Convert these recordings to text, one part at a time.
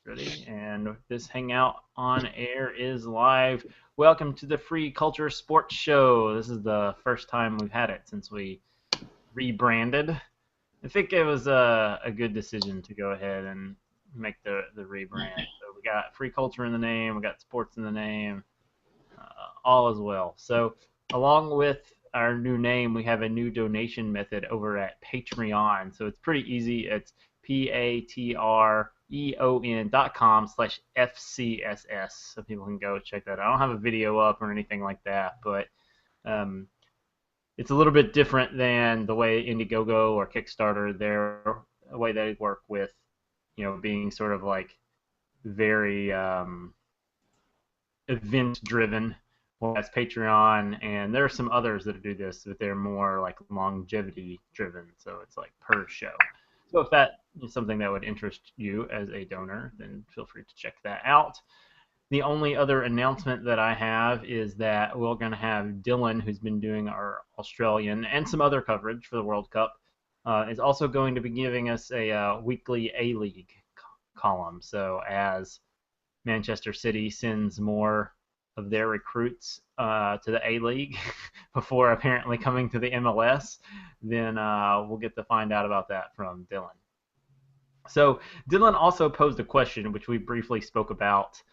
Ready? And this hangout on air is live. Welcome to the Free Culture Sports Show. This is the first time we've had it since we rebranded. I think it was a good decision to go ahead and make the rebrand. So we got Free Culture in the name, we got sports in the name, all as well. So along with our new name, we have a new donation method over at Patreon. So it's pretty easy. It's patreon.com/FCSS. So people can go check that out. I don't have a video up or anything like that, but um, it's a little bit different than the way Indiegogo or Kickstarter, their way they work with, being sort of like very event driven. Well, that's Patreon, and there are some others that do this, but they're more like longevity driven. So it's like per show. So if that is something that would interest you as a donor, then feel free to check that out. The only other announcement that I have is that we're going to have Dylan, who's been doing our Australian and some other coverage for the World Cup, is also going to be giving us a weekly A-League column. So as Manchester City sends more of their recruits to the A-League before apparently coming to the MLS, then we'll get to find out about that from Dylan. So Dylan also posed a question, which we briefly spoke about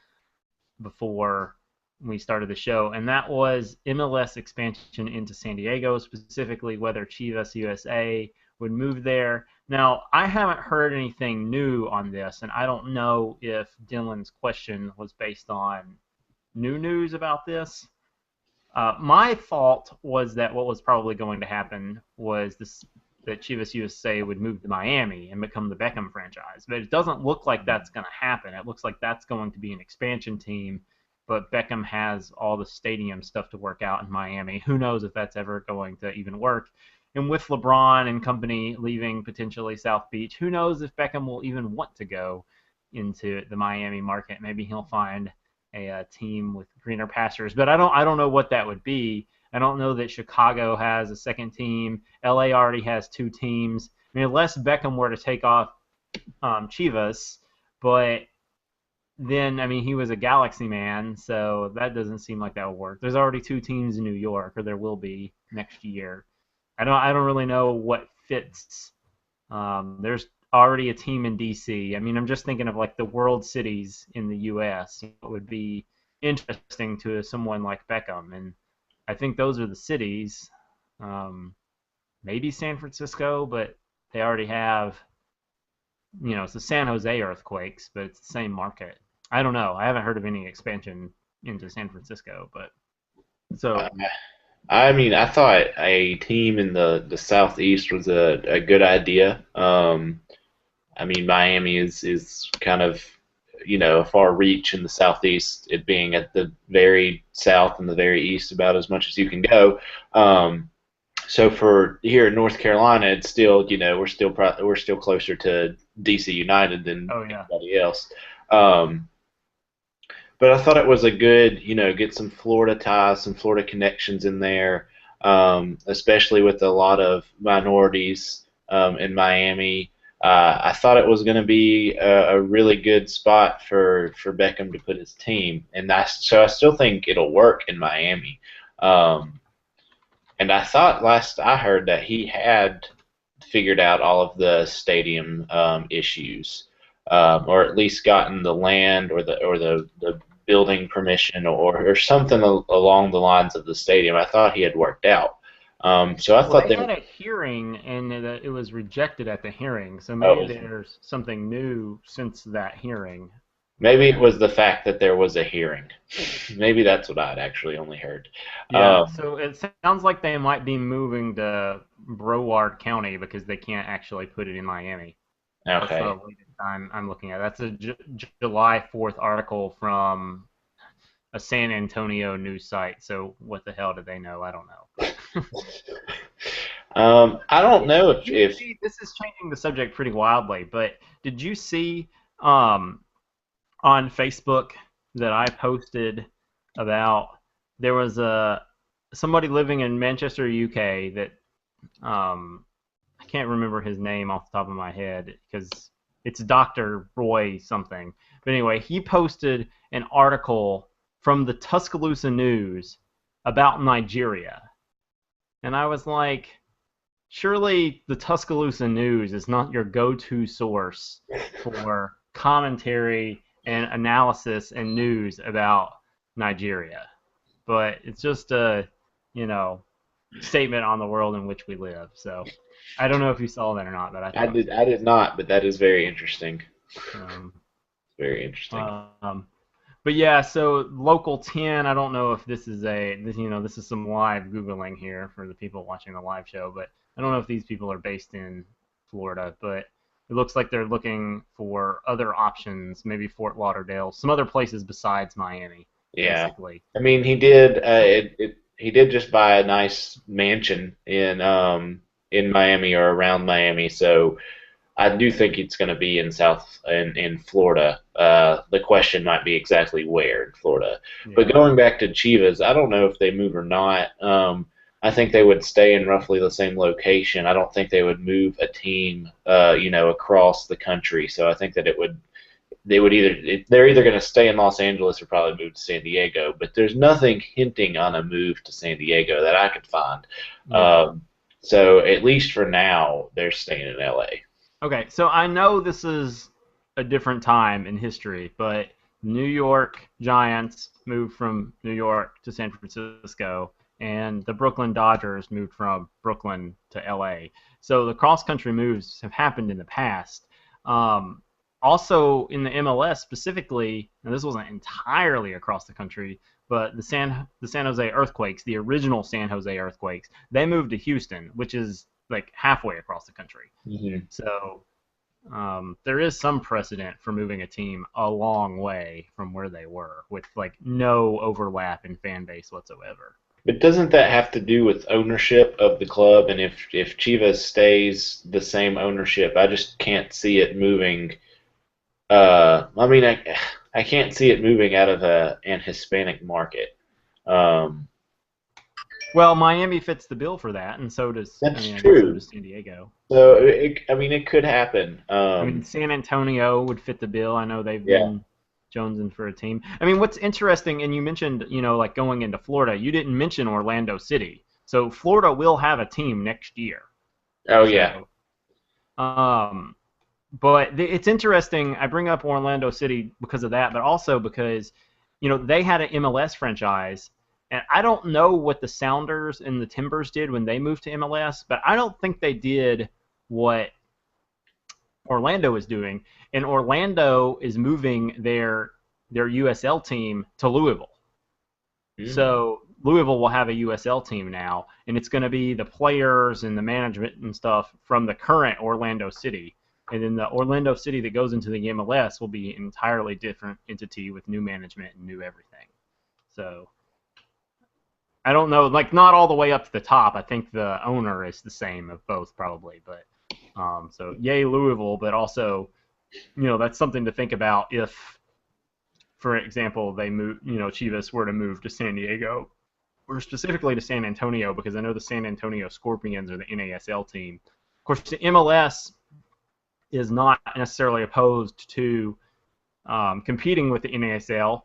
before we started the show, and that was MLS expansion into San Diego, specifically whether Chivas USA would move there. Now, I haven't heard anything new on this, and I don't know if Dylan's question was based on new news about this. My thought was that what was probably going to happen was that Chivas USA would move to Miami and become the Beckham franchise. But it doesn't look like that's going to happen. It looks like that's going to be an expansion team, but Beckham has all the stadium stuff to work out in Miami. Who knows if that's ever going to even work? And with LeBron and company leaving potentially South Beach, who knows if Beckham will even want to go into the Miami market? Maybe he'll find a team with greener pastures, but I don't know what that would be. I don't know that Chicago has a second team. LA already has two teams. I mean, unless Beckham were to take off Chivas, but then, I mean, he was a Galaxy man, so that doesn't seem like that would work. There's already two teams in New York, or there will be next year. I don't really know what fits. There's already a team in DC. I mean, I'm just thinking of like the world cities in the U.S. It would be interesting to someone like Beckham, and I think those are the cities. Maybe San Francisco, but they already have, it's the San Jose Earthquakes, but it's the same market. I don't know. I haven't heard of any expansion into San Francisco, but so Uh, I mean, I thought a team in the southeast was a good idea. I mean, Miami is kind of, a far reach in the southeast, it being at the very south and the very east about as much as you can go. So for here in North Carolina, it's still, we're still closer to DC United than oh yeah. anybody else. Um, but I thought it was a good, get some Florida ties, some Florida connections in there, especially with a lot of minorities in Miami. I thought it was going to be a really good spot for Beckham to put his team, and so I still think it'll work in Miami. Um, and I thought last I heard that he had figured out all of the stadium issues, or at least gotten the land or the building permission or something along the lines of the stadium. I thought he had worked out. So I Well, thought they they. had a hearing and it was rejected at the hearing, so maybe Oh, there's something new since that hearing. maybe it was the fact that there was a hearing. Maybe that's what I'd actually only heard. Yeah, Um, so it sounds like they might be moving to Broward County because they can't actually put it in Miami. That's the okay. latest I'm looking at. That's a July 4th article from a San Antonio news site. So what the hell do they know? I don't know. But I don't know did if, you if see? This is changing the subject pretty wildly, but did you see um, on Facebook that I posted about there was a somebody living in Manchester, UK that I can't remember his name off the top of my head because It's Dr. Roy something. But anyway, he posted an article from the Tuscaloosa News about Nigeria. And I was like, surely the Tuscaloosa News is not your go-to source for commentary and analysis and news about Nigeria. But it's just a, you know, statement on the world in which we live. So I don't know if you saw that or not, but I I thought it was did. I did not, but that is very interesting. um, Very interesting. um, but yeah, so local 10. I don't know if this is this is some live googling here for the people watching the live show, but I don't know if these people are based in Florida, but it looks like they're looking for other options, maybe Fort Lauderdale, some other places besides Miami, Yeah. basically. I mean, he did. He did just buy a nice mansion in Miami or around Miami, so I do think it's going to be in in Florida. The question might be exactly where in Florida. But Yeah. going back to Chivas, I don't know if they move or not. I think they would stay in roughly the same location. I don't think they would move a team, across the country. So I think that they would they're either going to stay in Los Angeles or probably move to San Diego. But there's nothing hinting on a move to San Diego that I could find. Yeah. So at least for now, they're staying in LA. Okay, so I know this is a different time in history, but New York Giants moved from New York to San Francisco, and the Brooklyn Dodgers moved from Brooklyn to LA. So the cross country moves have happened in the past. Um, Also, in the MLS specifically, and this wasn't entirely across the country, but the San Jose Earthquakes, the original San Jose Earthquakes, they moved to Houston, which is like halfway across the country. Hmm. So there is some precedent for moving a team a long way from where they were, with like no overlap in fan base whatsoever. But doesn't that have to do with ownership of the club? And if Chivas stays the same ownership, I just can't see it moving. I mean, I can't see it moving out of an Hispanic market. Um, Well, Miami fits the bill for that, and that's so true. does San Diego. So I mean, it could happen. I mean, San Antonio would fit the bill. I know they've Yeah. been jonesing for a team. I mean, what's interesting, and you mentioned, like going into Florida, you didn't mention Orlando City. So Florida will have a team next year. Oh yeah. So, um, but it's interesting. I bring up Orlando City because of that, but also because, they had an MLS franchise, and I don't know what the Sounders and the Timbers did when they moved to MLS, but I don't think they did what Orlando is doing, and Orlando is moving their USL team to Louisville. Mm. So Louisville will have a USL team now, and it's going to be the players and the management and stuff from the current Orlando City. And then the Orlando City that goes into the MLS will be an entirely different entity with new management and new everything. So I don't know, like not all the way up to the top. I think the owner is the same of both probably, but so yay Louisville, but also that's something to think about if, for example, they move, Chivas were to move to San Diego or specifically to San Antonio, because I know the San Antonio Scorpions are the NASL team. Of course, the MLS is not necessarily opposed to competing with the NASL.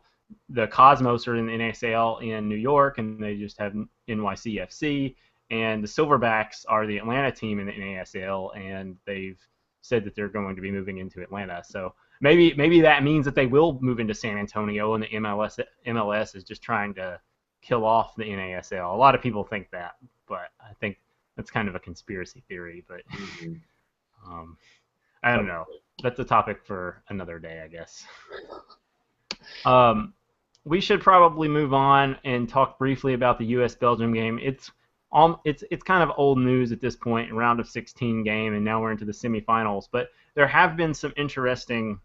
The Cosmos are in the NASL in New York, and they just have NYCFC. And the Silverbacks are the Atlanta team in the NASL, and they've said that they're going to be moving into Atlanta. So maybe that means that they will move into San Antonio, and the MLS is just trying to kill off the NASL. A lot of people think that, but I think that's kind of a conspiracy theory. But Hmm. um, I don't know. That's a topic for another day, I guess. Um, we should probably move on and talk briefly about the U.S. Belgium game. It's kind of old news at this point, round of 16 game, and now we're into the semifinals. But there have been some interesting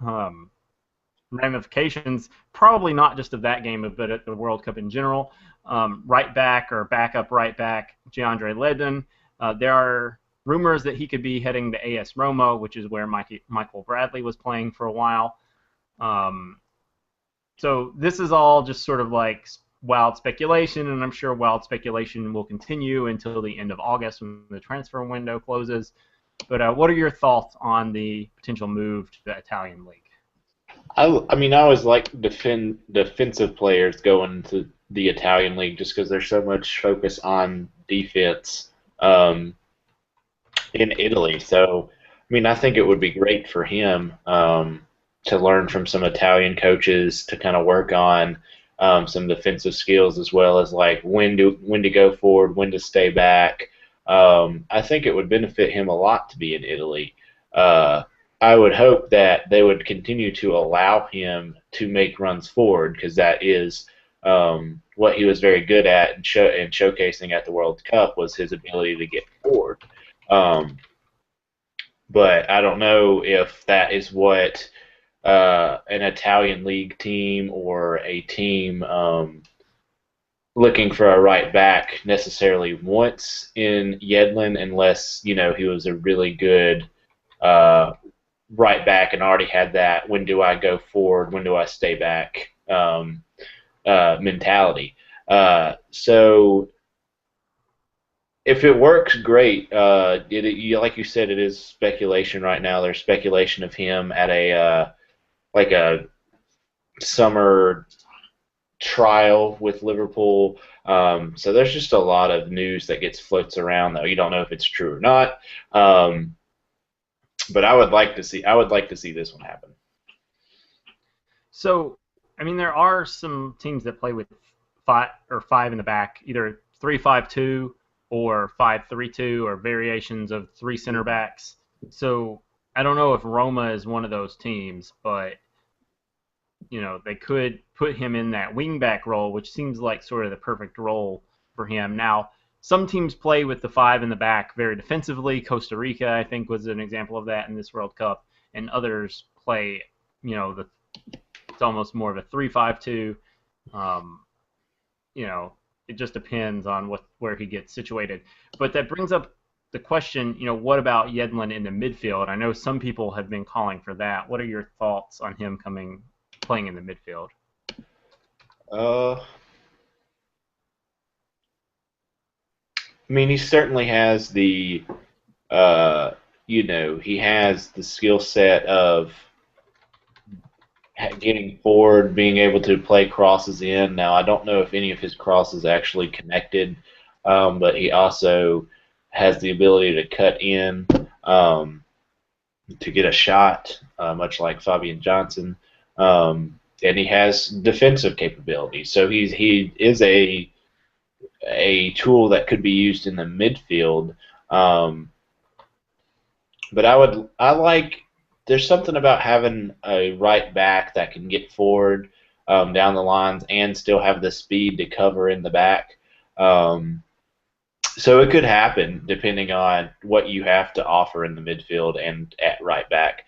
um, ramifications, probably not just of that game, but at the World Cup in general. Right back or backup right back, DeAndre Ledden. There are rumors that he could be heading to AS Roma, which is where Michael Bradley was playing for a while. So this is all just sort of like wild speculation, and I'm sure wild speculation will continue until the end of August when the transfer window closes. But what are your thoughts on the potential move to the Italian league? I mean, I always like defensive players going to the Italian league just because there's so much focus on defense um, in Italy. So, I mean, I think it would be great for him to learn from some Italian coaches to kind of work on some defensive skills as well as like when to go forward, when to stay back. I think it would benefit him a lot to be in Italy. Uh, I would hope that they would continue to allow him to make runs forward because that is what he was very good at and showcasing at the World Cup was his ability to get forward. Um, but I don't know if that is what an Italian league team or a team looking for a right back necessarily wants in Yedlin, unless he was a really good uh, right back and already had that when do I go forward, when do I stay back mentality. So if it works, great. Like you said, it is speculation right now. There's speculation of him at a summer trial with Liverpool. So there's just a lot of news that gets floats around, though you don't know if it's true or not. But I would like to see this one happen. So, I mean, there are some teams that play with five in the back, either 3-5-2 or 5-3-2 or variations of three center backs. So I don't know if Roma is one of those teams, but they could put him in that wingback role, which seems like sort of the perfect role for him. Now, some teams play with the five in the back very defensively. Costa Rica, I think, was an example of that in this World Cup, and others play, it's almost more of a 3-5-2. It just depends on where he gets situated. But that brings up the question, what about Yedlin in the midfield? I know some people have been calling for that. What are your thoughts on him playing in the midfield? I mean, he certainly has he has the skill set of getting forward, being able to play crosses in. Now, I don't know if any of his crosses actually connected, but he also has the ability to cut in to get a shot, much like Fabian Johnson. And he has defensive capability. So he is a tool that could be used in the midfield. But there's something about having a right back that can get forward down the lines and still have the speed to cover in the back. So it could happen depending on what you have to offer in the midfield and at right back.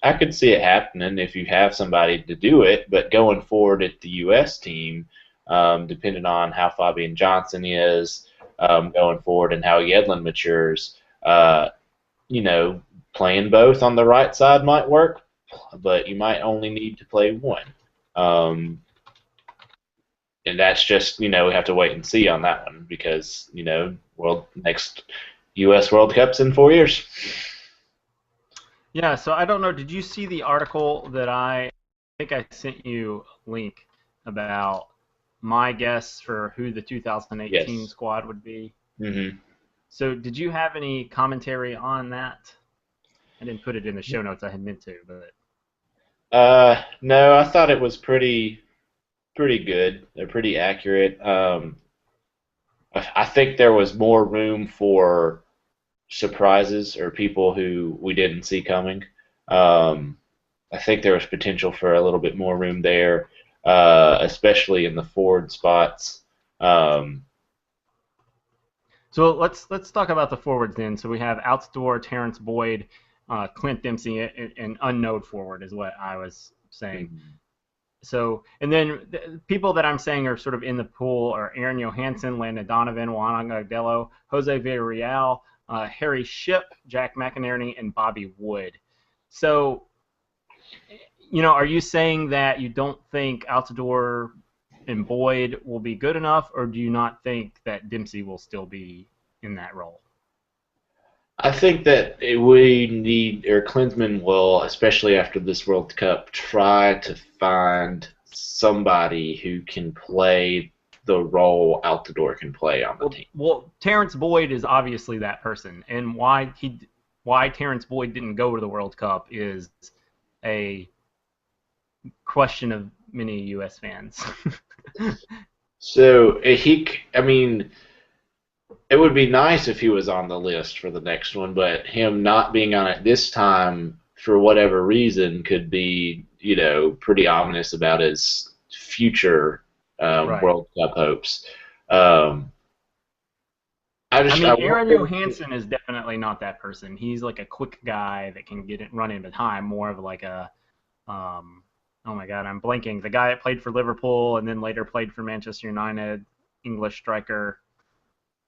I could see it happening if you have somebody to do it, but going forward at the U.S. team, depending on how Fabian Johnson is going forward and how Yedlin matures, playing both on the right side might work, but you might only need to play one. And that's just, we have to wait and see on that one because, next U.S. World Cup's in 4 years. Yeah, so I don't know. Did you see the article that I think I sent you a link about my guess for who the 2018 Yes. squad would be? Mm-hmm. So did you have any commentary on that? I didn't put it in the show notes. I had meant to, but No, I thought it was pretty good. They're pretty accurate. I think there was more room for surprises or people who we didn't see coming. Um, I think there was potential for a little bit more room there, especially in the forward spots. Um, so let's talk about the forwards then. So we have Altidore, Terrence Boyd, Clint Dempsey, an unknown forward is what I was saying. So, and then the people that I'm saying are sort of in the pool are Aaron Johansson, Landon Donovan, Juan Agudelo, Jose Villarreal, Harry Shipp, Jack McInerney, and Bobby Wood. So, are you saying that you don't think Altidore and Boyd will be good enough, or do you not think that Dempsey will still be in that role? I think that we need, or Klinsman will, especially after this World Cup, try to find somebody who can play the role Altidore can play on the Well, team. well, Terrence Boyd is obviously that person, and why Terrence Boyd didn't go to the World Cup is a question of many U.S. fans. So I mean, it would be nice if he was on the list for the next one, but him not being on it this time for whatever reason could be, pretty ominous about his future Right. World Cup hopes. Um, I I mean, Aaron wonder. Johansson is definitely not that person. He's like a quick guy that can get it run into time, more of like a oh my god, I'm blanking. The guy that played for Liverpool and then later played for Manchester United, English striker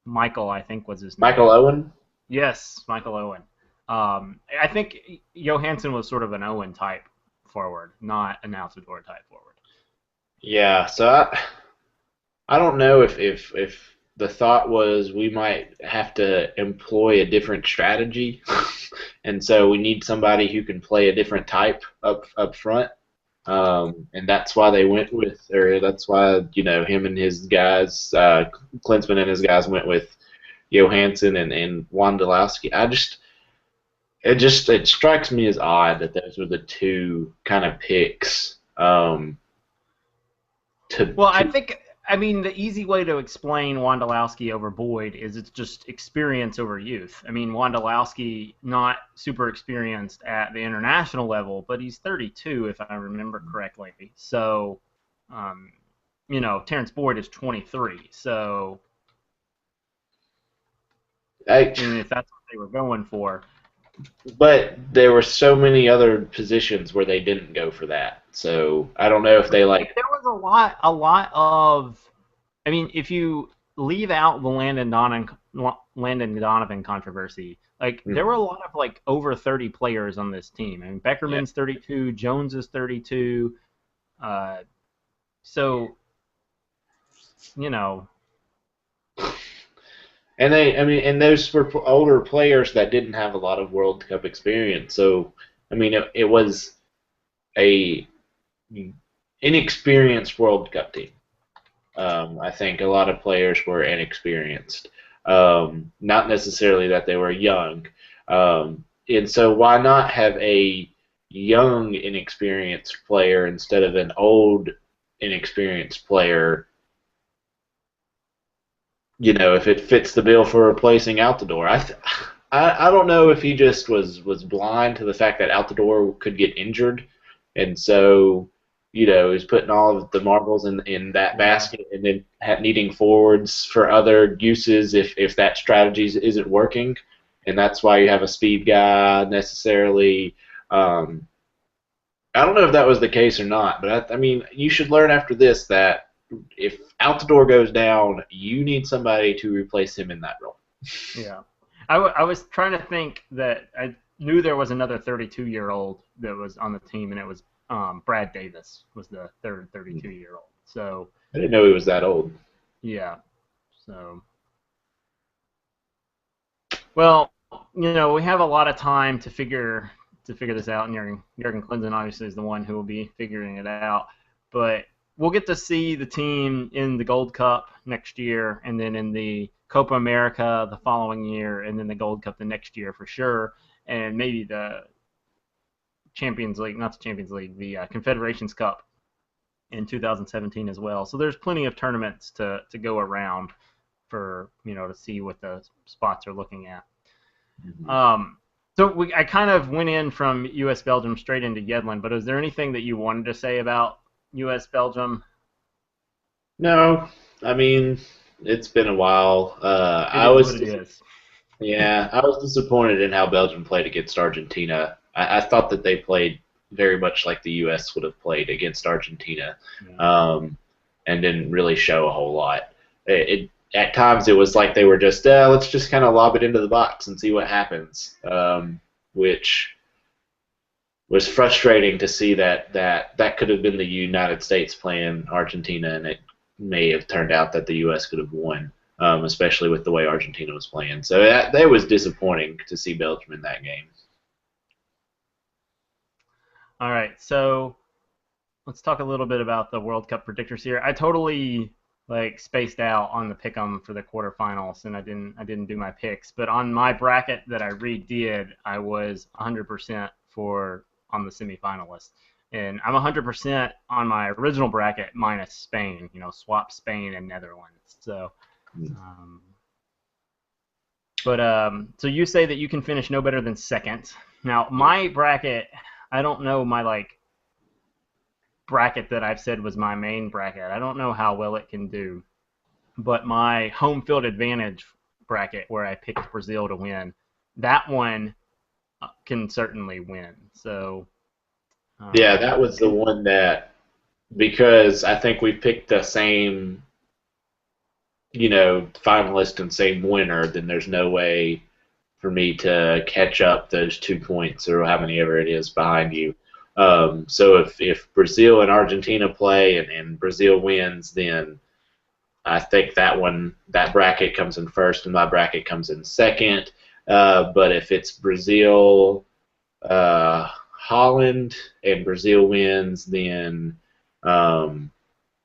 Michael, I think was his Michael name. Owen. Yes, Michael Owen. I think Johansson was sort of an Owen type forward, not an Altidore type forward. Yeah, so I don't know if the thought was we might have to employ a different strategy, and so we need somebody who can play a different type up front. And that's why they went with, or that's why him and his guys, Klinsman and his guys went with Johansson and Wondolowski. It strikes me as odd that those were the two kind of picks. Well, To I mean, the easy way to explain Wondolowski over Boyd is it's just experience over youth. I mean, Wondolowski not super experienced at the international level, but he's 32 if I remember correctly. So, um, Terrence Boyd is 23. So, I, and if that's what they were going for, but there were so many other positions where they didn't go for that. So I don't know if they like. there was a lot of. I mean, if you leave out the Landon Donovan controversy, like there were a Mhm. lot of like over 30 players on this team. I mean, Yeah. Beckerman's 32, Jones is 32. Uh, so you know, And those were older players that didn't have a lot of World Cup experience. So, I mean, it was a inexperienced World Cup team. I think a lot of players were inexperienced. Not necessarily that they were young. And so, why not have a young, inexperienced player instead of an old, inexperienced player, if it fits the bill for replacing Altidore? I don't know if he just was blind to the fact that Altidore could get injured, and so he's putting all of the marbles in that yeah. basket, and then needing forwards for other uses if that strategy isn't working, and that's why you have a speed guy necessarily. Um, I don't know if that was the case or not, but I mean, you should learn after this that if Altidore goes down, you need somebody to replace him in that role. Yeah. I was trying to think that I knew there was another 32-year-old that was on the team, and it was Brad Davis was the third 32-year-old. So I didn't know he was that old. yeah. So well, we have a lot of time to figure this out, and Jurgen Klinsmann obviously is the one who will be figuring it out. But we'll get to see the team in the Gold Cup next year, and then in the Copa America the following year, and then the Gold Cup the next year for sure, and maybe the Champions League, not the Champions League, the Confederations Cup in 2017 as well. So there's plenty of tournaments to go around for to see what the spots are looking at. Mhm. Um, so I kind of went in from U.S. Belgium straight into Yedlin, but is there anything that you wanted to say about U.S. Belgium? No, I mean it's been a while. It is what it is. Yeah, I was disappointed in how Belgium played against Argentina. I thought that they played very much like the U.S. would have played against Argentina, Yeah. um, and didn't really show a whole lot. At times it was like they were just let's just kind of lob it into the box and see what happens, which was frustrating to see that could have been the United States playing Argentina, and it may have turned out that the U.S. could have won. especially with the way Argentina was playing. So that was disappointing to see Belgium in that game. All right, so let's talk a little bit about the World Cup predictors here. I totally like spaced out on the pick'em for the quarterfinals, and I didn't do my picks. But on my bracket that I redid, I was 100% for on the semifinalists, and I'm 100% on my original bracket minus Spain. Swap Spain and Netherlands. So, um, so you say that you can finish no better than second. Now my bracket, I don't know my bracket that I've said was my main bracket. I don't know how well it can do, but my home field advantage bracket where I picked Brazil to win, that one can certainly win. So yeah, that was the one that, because I think we picked the same, finalist and same winner, then there's no way for me to catch up those 2 points or how many ever it is behind you. So if Brazil and Argentina play and Brazil wins, then I think that bracket comes in first and my bracket comes in second. But if it's Brazil, Holland, and Brazil wins, then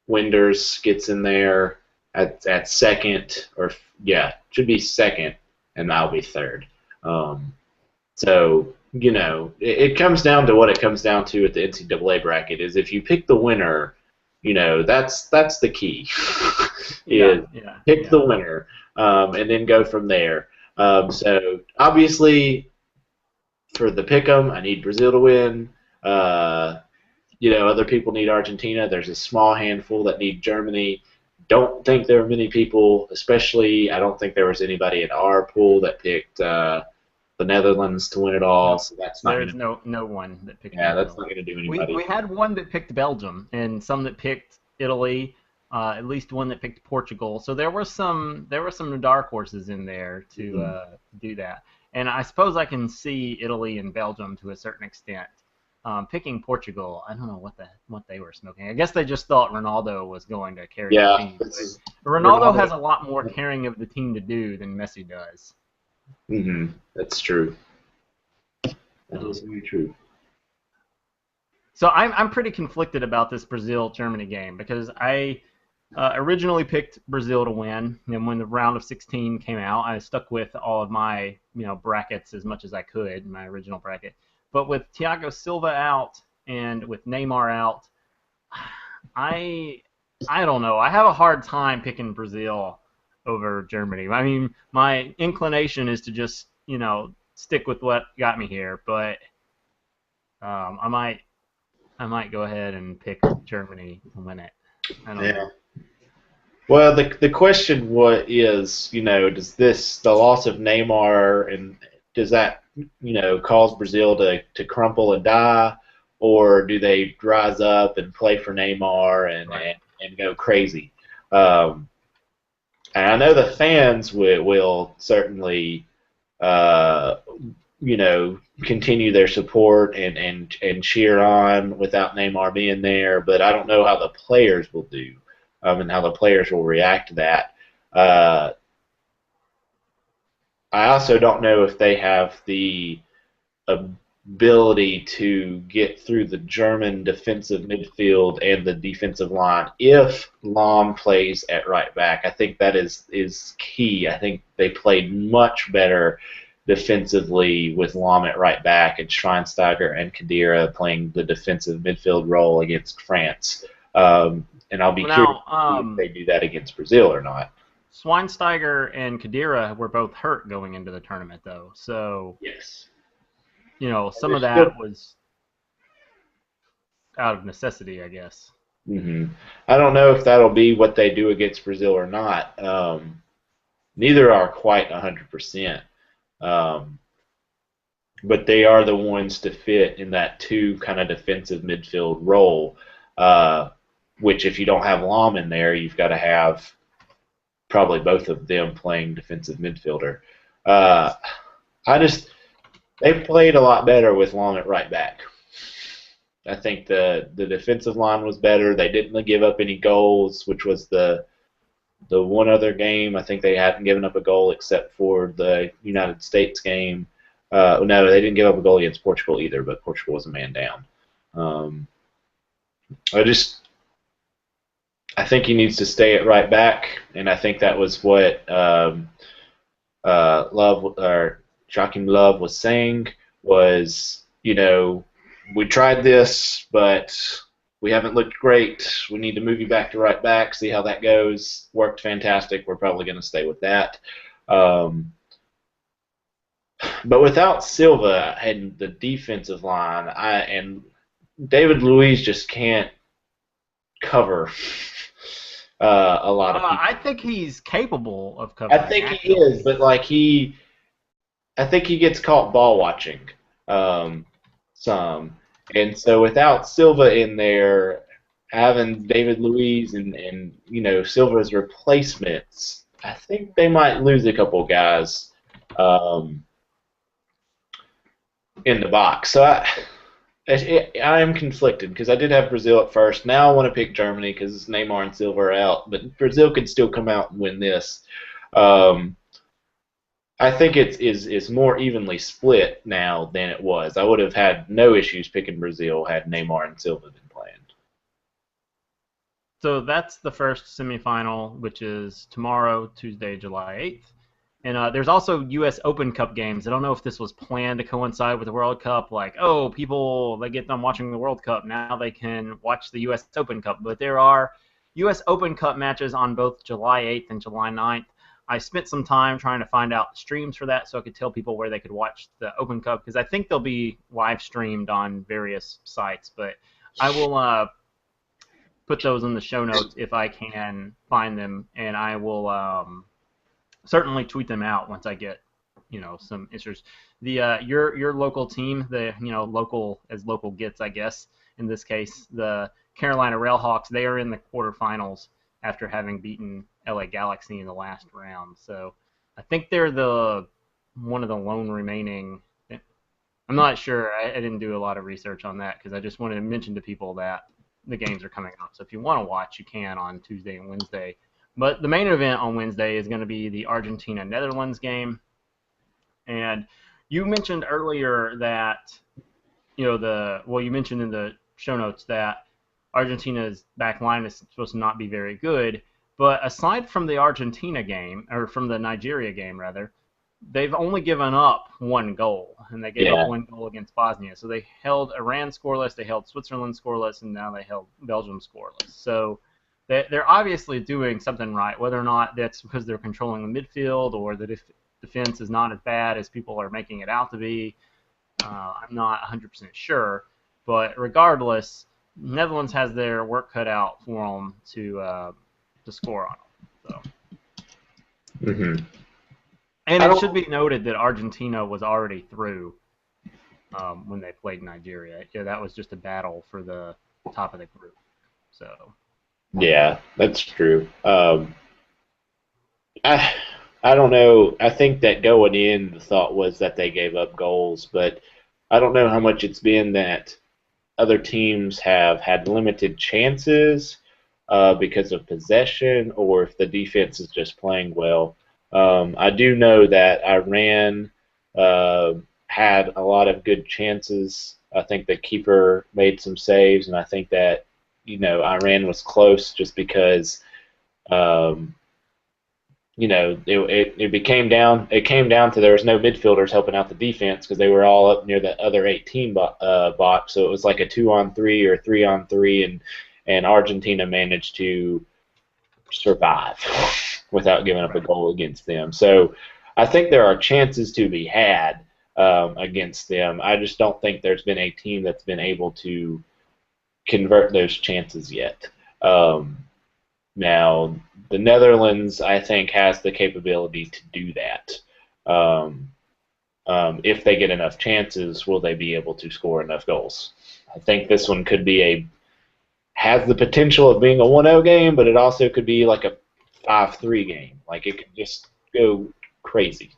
Winders gets in there at second, or should be second, and I'll be third. So it comes down to what it comes down to at the NCAA bracket is if you pick the winner, that's the key. Pick the winner, and then go from there. So obviously, for the pick'em, I need Brazil to win. Other people need Argentina. There's a small handful that need Germany. Don't think there are many people, especially I don't think there was anybody in our pool that picked the Netherlands to win it all. So that's not. There's no one that picked. Yeah, that's not going to do anybody. We had one that picked Belgium and some that picked Italy. At least one that picked Portugal. So there were some dark horses in there to do that. And I suppose I can see Italy and Belgium to a certain extent. Picking Portugal, I don't know what they were smoking. I guess they just thought Ronaldo was going to carry the team. Ronaldo has a lot more carrying of the team to do than Messi does. That's true. That is very true. So I'm pretty conflicted about this Brazil-Germany game because I originally picked Brazil to win, and when the round of 16 came out, I stuck with all of my brackets as much as I could, my original bracket. But with Thiago Silva out and with Neymar out, I don't know. I have a hard time picking Brazil over Germany. I mean, my inclination is to just stick with what got me here, but I might go ahead and pick Germany to win it. I don't know. Well, the question is, does the loss of Neymar, and does that, cause Brazil to crumple and die, or do they rise up and play for Neymar and go crazy? And I know the fans will certainly, continue their support and cheer on without Neymar being there, but I don't know how the players will do. And how the players will react to that. I also don't know if they have the ability to get through the German defensive midfield and the defensive line if Lahm plays at right back. I think that is key. I think they played much better defensively with Lahm at right back and Schweinsteiger and Khedira playing the defensive midfield role against France. And I'll be curious if they do that against Brazil or not. Schweinsteiger and Khedira were both hurt going into the tournament, though. So yes, some of that was out of necessity, I guess. I don't know if that'll be what they do against Brazil or not. Neither are quite 100%. But they are the ones to fit in that two kind of defensive midfield role. Which, if you don't have Lahm in there, you've got to have probably both of them playing defensive midfielder. They played a lot better with Lahm at right back. I think the defensive line was better. They didn't give up any goals, which was the the one other game, I think they hadn't given up a goal except for the United States game. No, they didn't give up a goal against Portugal either, but Portugal was a man down. Um, I just I think he needs to stay at right back, and I think that was what Love or Joachim Love was saying was, we tried this, but we haven't looked great. We need to move you back to right back, see how that goes. Worked fantastic. We're probably going to stay with that. But without Silva and the defensive line, and David Luiz just can't cover a lot of people. I think he's capable of covering. I think he is, but I think he gets caught ball watching some, and so without Silva in there, having David Luiz and Silva's replacements, I think they might lose a couple guys in the box. So I am conflicted because I did have Brazil at first. Now I want to pick Germany because Neymar and Silva are out, but Brazil could still come out and win this. I think it is more evenly split now than it was. I would have had no issues picking Brazil had Neymar and Silva been playing. So that's the first semifinal, which is tomorrow, Tuesday, July 8th. And there's also U.S. Open Cup games. I don't know if this was planned to coincide with the World Cup. Like, people, they get done watching the World Cup. Now they can watch the U.S. Open Cup. But there are U.S. Open Cup matches on both July 8th and July 9th. I spent some time trying to find out streams for that so I could tell people where they could watch the Open Cup because I think they'll be live streamed on various sites. But I will put those in the show notes if I can find them, and I will certainly tweet them out once I get some answers. The your local team, the local as local gets, I guess in this case, the Carolina Railhawks, they are in the quarterfinals after having beaten LA Galaxy in the last round. So I think they're one of the lone remaining. I'm not sure. I didn't do a lot of research on that because I just wanted to mention to people that the games are coming up. So if you want to watch, you can on Tuesday and Wednesday. But the main event on Wednesday is going to be the Argentina-Netherlands game. And you mentioned earlier that, you mentioned in the show notes that Argentina's back line is supposed to not be very good. But aside from the Argentina game, or from the Nigeria game, rather, they've only given up one goal. And they gave up one goal against Bosnia. So they held Iran scoreless, they held Switzerland scoreless, and now they held Belgium scoreless. So they're obviously doing something right, whether or not that's because they're controlling the midfield or the defense is not as bad as people are making it out to be. I'm not 100% sure. But regardless, Netherlands has their work cut out for them to score on them. So. Mm-hmm. And it should be noted that Argentina was already through when they played Nigeria. Yeah, that was just a battle for the top of the group. So. Yeah, that's true. I don't know. I think that going in, the thought was that they gave up goals, but I don't know how much it's been that other teams have had limited chances because of possession, or if the defense is just playing well. I do know that Iran had a lot of good chances. I think the keeper made some saves, and I think that Iran was close just because it came down to there was no midfielders helping out the defense because they were all up near the other 18 box, so it was like a 2-on-3 or 3-on-3, and Argentina managed to survive without giving up a goal against them. So I think there are chances to be had against them. I just don't think there's been a team that's been able to convert those chances yet. Now, the Netherlands, I think, has the capability to do that. If they get enough chances, will they be able to score enough goals? I think this one has the potential of being a 1-0 game, but it also could be like a 5-3 game. Like, it could just go crazy.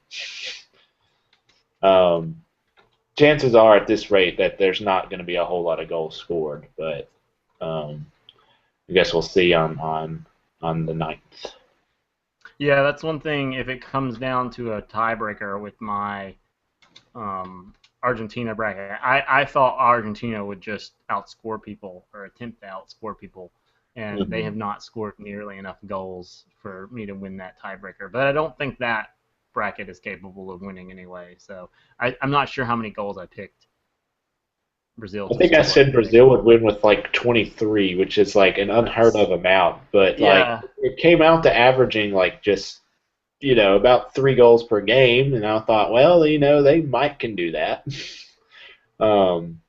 Chances are at this rate that there's not going to be a whole lot of goals scored, but I guess we'll see on the 9th. Yeah, that's one thing. If it comes down to a tiebreaker with my Argentina bracket, I thought Argentina would just outscore people or attempt to outscore people, and they have Mhm. not scored nearly enough goals for me to win that tiebreaker. But I don't think that bracket is capable of winning anyway. So I'm not sure how many goals I picked Brazil I to think I score. said Brazil would win with like 23, which is like an unheard That's of amount, but like yeah, it came out to averaging like just about 3 goals per game, and I thought, well, they might can do that. um,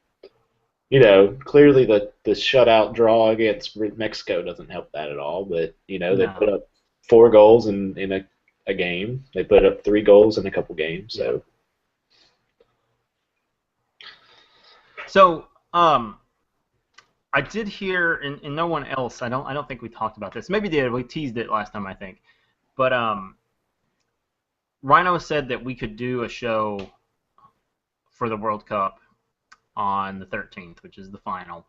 clearly the shutout draw against Mexico doesn't help that at all, but they put no, up 4 goals in a game. They put up 3 goals in a couple games, yeah. so. So I did hear, and no one else. I don't think we talked about this. Maybe did. We teased it last time, I think. But Rhino said that we could do a show for the World Cup on the 13th, which is the final.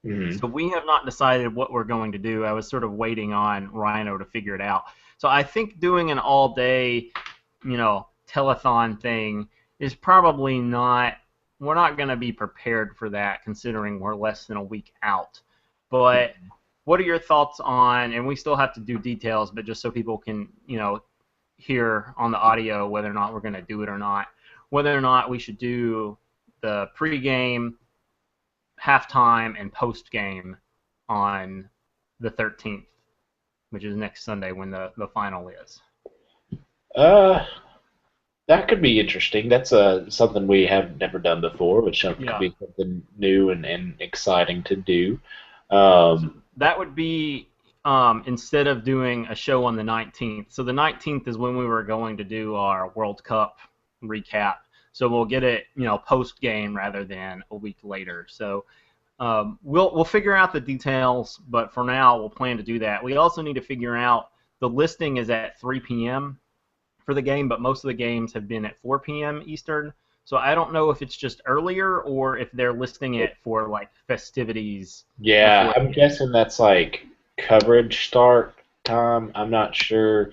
Mhm. So we have not decided what we're going to do. I was sort of waiting on Rhino to figure it out. So I think doing an all day, telethon thing is probably not. We're not going to be prepared for that, considering we're less than a week out. But what are your thoughts on? And we still have to do details, but just so people can, hear on the audio whether or not we're going to do it or not. Whether or not we should do the pregame, halftime, and postgame on the 13th, which is next Sunday when the final is. Uh, that could be interesting. That's something we have never done before, which could Yeah. be something new and exciting to do. So Um, that would be instead of doing a show on the 19th. So the 19th is when we were going to do our World Cup recap. So we'll get it, post game rather than a week later. So we'll figure out the details, but for now we'll plan to do that. We also need to figure out the listing is at 3 p.m. for the game, but most of the games have been at 4 p.m. Eastern. So I don't know if it's just earlier or if they're listing it for like festivities yeah, before the I'm game. guessing that's like coverage start time. I'm not sure,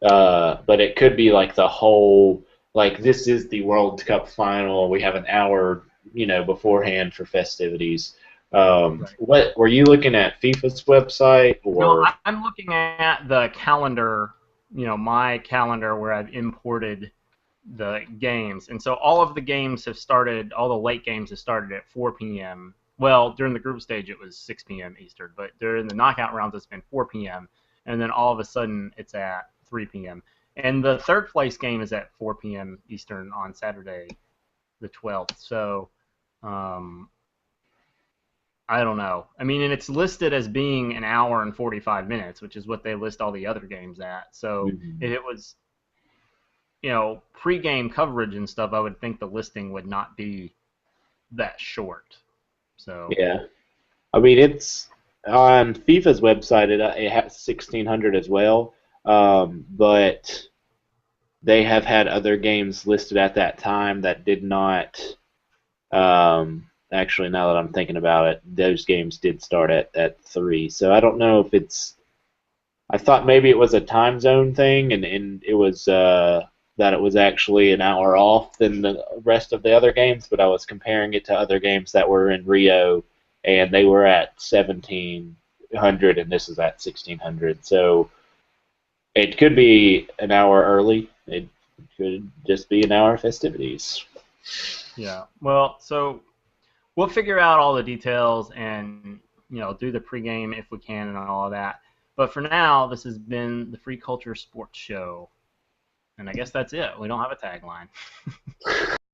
but it could be like the whole like this is the World Cup final. We have an hour, beforehand for festivities. Right. What were you looking at? FIFA's website No, or? I'm looking at the calendar, my calendar where I've imported the games. And so all of the games have started, all the late games have started at 4 p.m. Well, during the group stage, it was 6 p.m. Eastern, but during the knockout rounds, it's been 4 p.m. And then all of a sudden, it's at 3 p.m. And the third place game is at 4 p.m. Eastern on Saturday, the 12th. So um, I don't know. I mean, and it's listed as being an hour and 45 minutes, which is what they list all the other games at. So if Mhm. it was, pre-game coverage and stuff, I would think the listing would not be that short. So Yeah, I mean it's on FIFA's website. It has 1600 as well, but they have had other games listed at that time that did not. Actually, now that I'm thinking about it, those games did start at 3. So I don't know if it's. I thought maybe it was a time zone thing, and it was that it was actually an hour off than the rest of the other games. But I was comparing it to other games that were in Rio, and they were at 1700, and this is at 1600. So it could be an hour early. It could just be an hour of festivities. yeah, well, so we'll figure out all the details and do the pregame if we can and all of that. But for now, this has been the Free Culture Sports Show, and I guess that's it. We don't have a tagline.